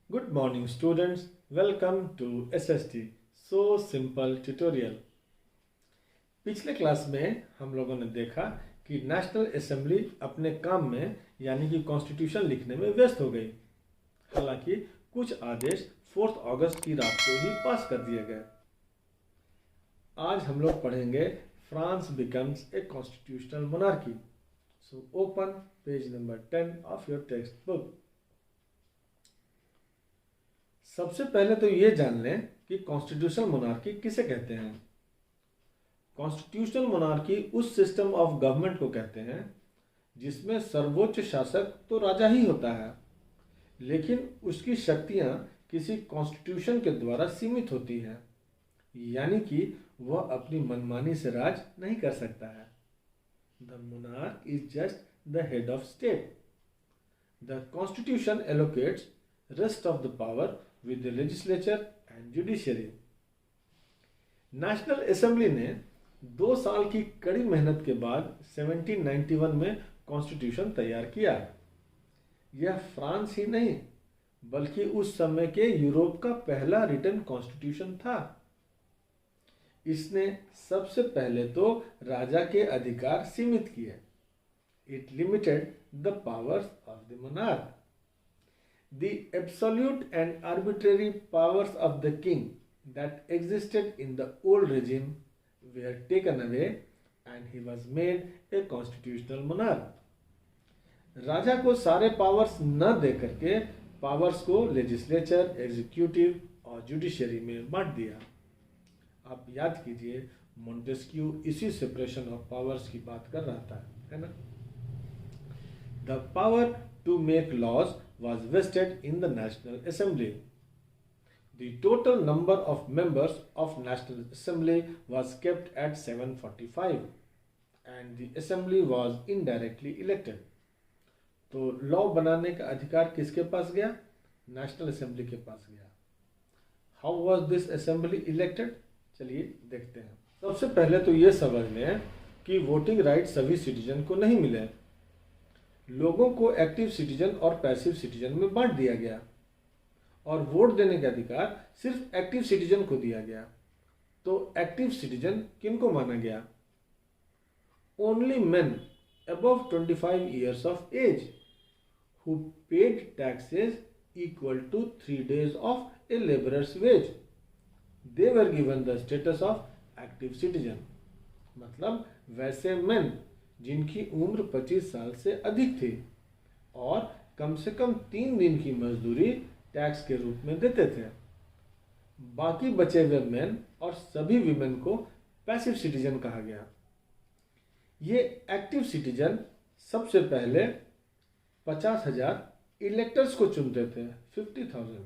Good morning students, welcome to SST So Simple Tutorial। पिछले class में हम लोगों ने देखा कि नेशनल असेंबली अपने काम में यानी कि कॉन्स्टिट्यूशन लिखने में व्यस्त हो गई। हालांकि कुछ आदेश 4 अगस्त की रात को ही पास कर दिए गए। आज हम लोग पढ़ेंगे France becomes a constitutional monarchy. So open page number 10 of your text book. सबसे पहले तो ये जान लें कि कॉन्स्टिट्यूशनल मोनार्की किसे कहते हैं। कॉन्स्टिट्यूशनल मोनार्की उस सिस्टम ऑफ गवर्नमेंट को कहते हैं जिसमें सर्वोच्च शासक तो राजा ही होता है, लेकिन उसकी शक्तियां किसी कॉन्स्टिट्यूशन के द्वारा सीमित होती हैं, यानी कि वह अपनी मनमानी से राज नहीं कर सकता है। The monarch is just the head of state. The constitution allocates rest of the power with the legislature and judiciary। National assembly ने 2 साल की कड़ी मेहनत के बाद 1791 में कॉन्स्टिट्यूशन तैयार किया। यह फ्रांस ही नहीं बल्कि उस समय के यूरोप का पहला रिटन कॉन्स्टिट्यूशन था। इसने सबसे पहले तो राजा के अधिकार सीमित किए। It limited the powers of the monarch. The absolute and arbitrary powers of the king that existed in the old regime were taken away and he was made a constitutional monarch। राजा को सारे powers न दे करके powers को legislature, executive और judiciary में बांट दिया। आप याद कीजिए, मोंटेस्क्यू इसी सेपरेशन ऑफ पावर्स की बात कर रहा था, है ना। The power to make laws was vested in the National Assembly। The total number of members of National Assembly was kept at 745 and the Assembly was indirectly elected। तो law बनाने का अधिकार किसके पास गया? नेशनल असेंबली के पास गया। How was this assembly elected? चलिए देखते हैं। सबसे पहले तो ये समझ लें कि वोटिंग राइट सभी सिटीजन को नहीं मिले। लोगों को एक्टिव सिटीजन और पैसिव सिटीजन में बांट दिया गया और वोट देने का अधिकार सिर्फ एक्टिव सिटीजन को दिया गया। तो एक्टिव सिटीजन किनको माना गया? Only men above 25 years of age who paid taxes equal to 3 days of a labourer's wage, they were given the status of active citizen. मतलब वैसे मेन जिनकी उम्र 25 साल से अधिक थी और कम से कम 3 दिन की मजदूरी टैक्स के रूप में देते थे। बाकी बचे हुए मेन और सभी वीमेन को पैसिव सिटीजन कहा गया। ये एक्टिव सिटीजन सबसे पहले 50,000 इलेक्टर्स को चुनते थे, 50,000।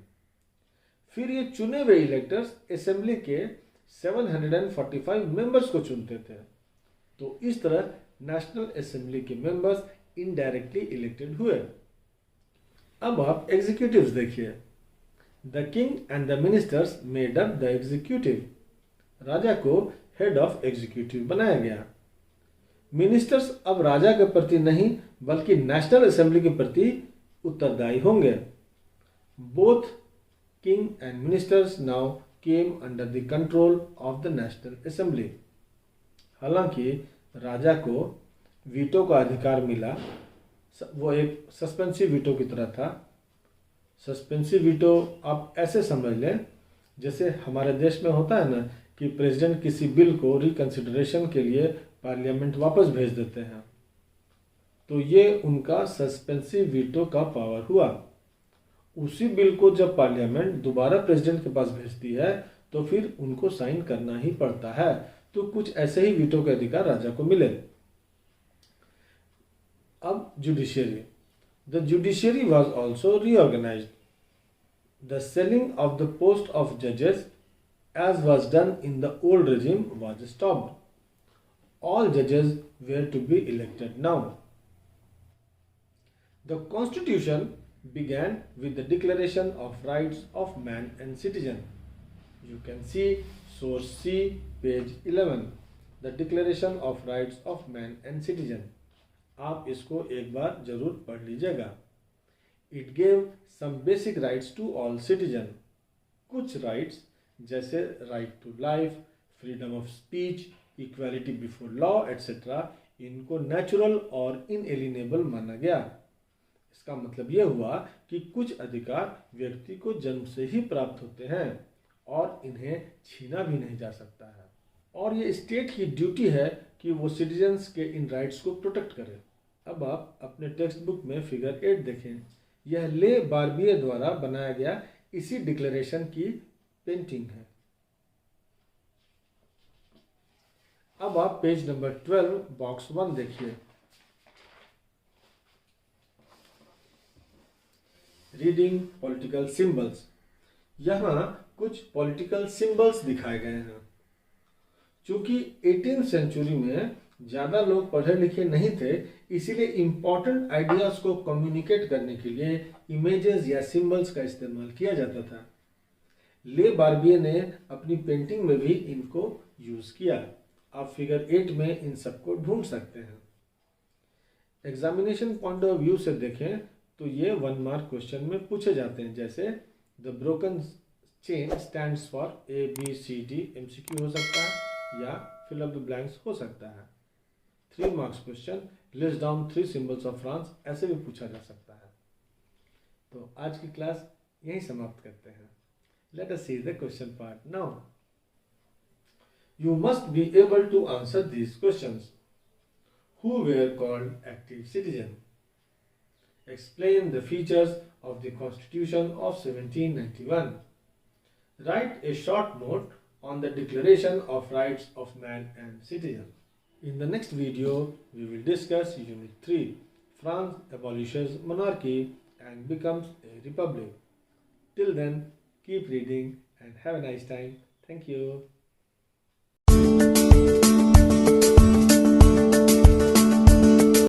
फिर ये चुने हुए इलेक्टर्स असेंबली के 745 मेंबर्स को चुनते थे। तो इस तरह नेशनल असेंबली के मेंबर्स इनडायरेक्टली इलेक्टेड हुए। अब आप एग्जीक्यूटिव्स देखिए। The king and the ministers made up the executive. राजा को हेड ऑफ एग्जीक्यूटिव बनाया गया। मिनिस्टर्स अब राजा के प्रति नहीं बल्कि नेशनल असेंबली के प्रति उत्तरदायी होंगे। Both king and ministers now came under the control of the national assembly. हालांकि राजा को वीटो का अधिकार मिला। वो एक सस्पेंसिव वीटो की तरह था। सस्पेंसिव वीटो आप ऐसे समझ लें जैसे हमारे देश में होता है ना कि प्रेसिडेंट किसी बिल को रिकंसिडरेशन के लिए पार्लियामेंट वापस भेज देते हैं, तो ये उनका सस्पेंसिव वीटो का पावर हुआ। उसी बिल को जब पार्लियामेंट दोबारा प्रेसिडेंट के पास भेजती है तो फिर उनको साइन करना ही पड़ता है। तो कुछ ऐसे ही वीटो के अधिकार राजा को मिले। अब judiciary. The judiciary was also reorganised. The selling of the post of जजेस as was done in the old regime was stopped. All जजेस were to be elected now. The constitution began with the Declaration of Rights of Man and Citizen। You can see source C, page 11, the Declaration of Rights of Man and Citizen। आप इसको एक बार जरूर पढ़ लीजिएगा। It gave some basic rights to all citizens. कुछ rights जैसे right to life, freedom of speech, equality before law, etc. इनको natural और inalienable माना गया। इसका मतलब यह हुआ कि कुछ अधिकार व्यक्ति को जन्म से ही प्राप्त होते हैं और इन्हें छीना भी नहीं जा सकता है, और ये स्टेट की ड्यूटी है कि वो सिटीजन्स के इन राइट्स को प्रोटेक्ट करे। अब आप अपने टेक्स्ट बुक में फिगर 8 देखें। यह ले बार्बिए द्वारा बनाया गया इसी डिक्लेरेशन की पेंटिंग है। अब आप पेज नंबर 12 बॉक्स 1 देखिए। Reading political symbols. यहाँ कुछ पॉलिटिकल सिंबल्स दिखाए गए हैं। चूंकि 18th सेंचुरी में ज़्यादा लोग पढ़े लिखे नहीं थे, इसीलिए इम्पॉर्टेंट आइडियाज़ को कम्युनिकेट करने के लिए इमेजेस या सिंबल्स का इस्तेमाल किया जाता था। ले बार्बिए ने अपनी पेंटिंग में भी इनको यूज़ किया। आप फिगर 8 में इन सबको ढूंढ सकते हैं। एग्जामिनेशन पॉइंट ऑफ व्यू से देखें तो ये 1 मार्क क्वेश्चन में पूछे जाते हैं, जैसे the broken chain stands for ABCD, MCQ हो सकता है या फिल अप द ब्लैंक्स हो सकता है। 3 marks question list down 3 symbols of France, ऐसे भी पूछा जा सकता है। तो आज की क्लास यहीं समाप्त करते हैं। Let us see the question part now. You must be able to answer these questions. Who were called active citizens? Explain the features of the Constitution of 1791. Write a short note on the Declaration of Rights of Man and Citizen. In the next video, we will discuss Unit 3. France abolishes monarchy and becomes a republic. Till then, keep reading and have a nice time. Thank you.